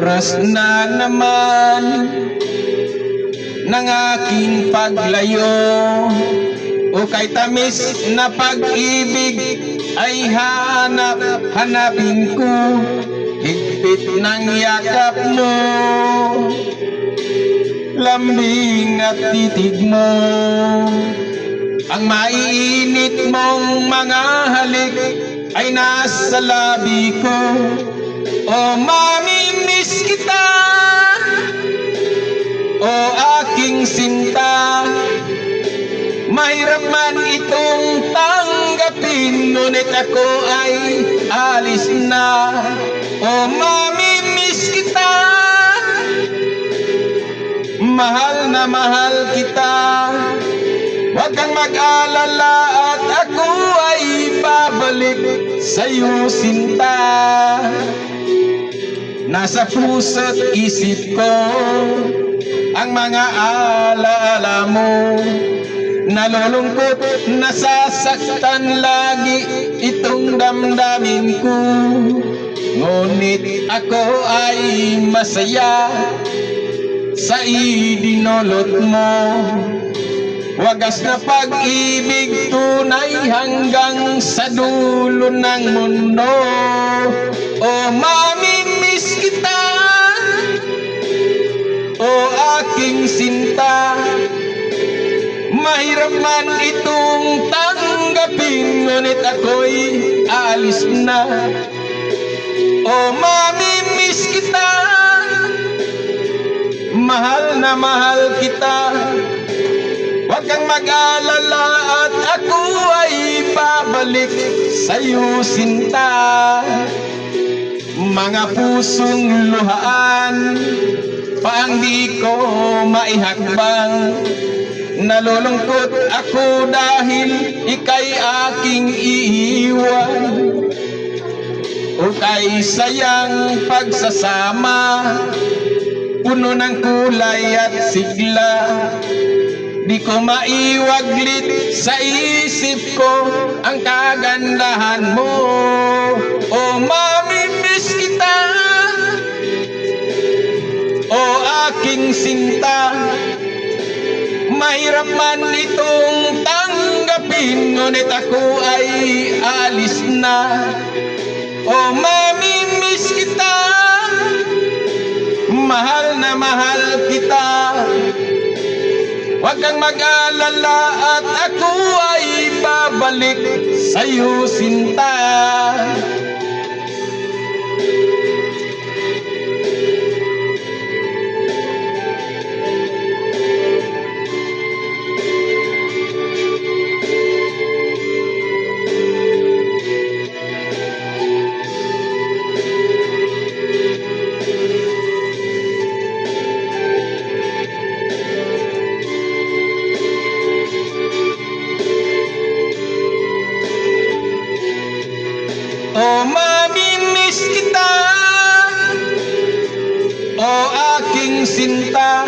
oras na naman ng aking paglayo, o kay tamis na pag-ibig ay hanapin ko, higpit ng yakap mo, lambing at titig mo, ang maiinit mong mga halik ay nasa labi ko. O mamimiss kita, o aking sinta, mahirap man itong tanggapin, ngunit ako ay alis na. O mamimiss kita, mahal na mahal kita, huwag kang mag-alala at ako ay babalik sa'yo, sinta. Nasa puso't isip ko ang mga alaala mo, nalulungkot, nasasaktan lagi itong damdamin ko, ngunit ako ay masaya sa idinulot mo. Wagas na pag-ibig, tunay hanggang sa dulo ng mundo. O mamimiss kita, o aking sinta, mahirap man itong tanggapin, ngunit ako'y alis na. O mamimiss kita, mahal na mahal kita, huwag kang mag-alala at ako ay babalik sa'yo, sinta. Mga pusong luhaan pa ang di ko maihakbang, nalulungkot ako dahil ika'y aking iiwan. O kay sayang pagsasama, puno ng kulay at sigla, di ko maiwaglit sa isip ko ang kagandahan mo. O mamimiss kita, o aking sinta, mahirap man itong tanggapin, ngunit ako ay alis na. O mamimiss kita, mahal na mahal kita, huwag kang mag-alala at ako ay babalik sa'yo, sinta. O mamimiss kita, o aking sinta,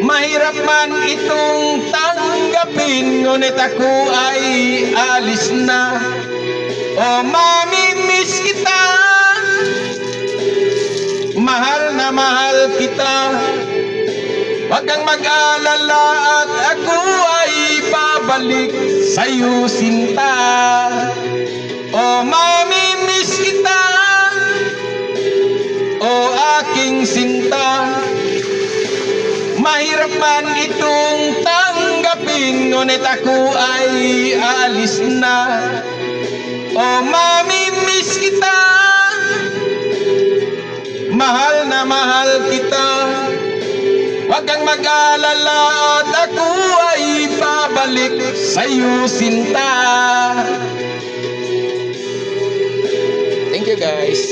mahirap man itong tanggapin, ngunit ako ay alis na. O mamimiss kita, mahal na mahal kita, huwag kang mag-alala at ako ay babalik sa'yo, sinta. O mamimiss kita, o aking sinta, mahirap man itong tanggapin, ngunit ako ay alis na. O mamimiss kita, mahal na mahal kita, huwag kang mag-alala at ako ay babalik sa'yo, sinta. Thank you, guys.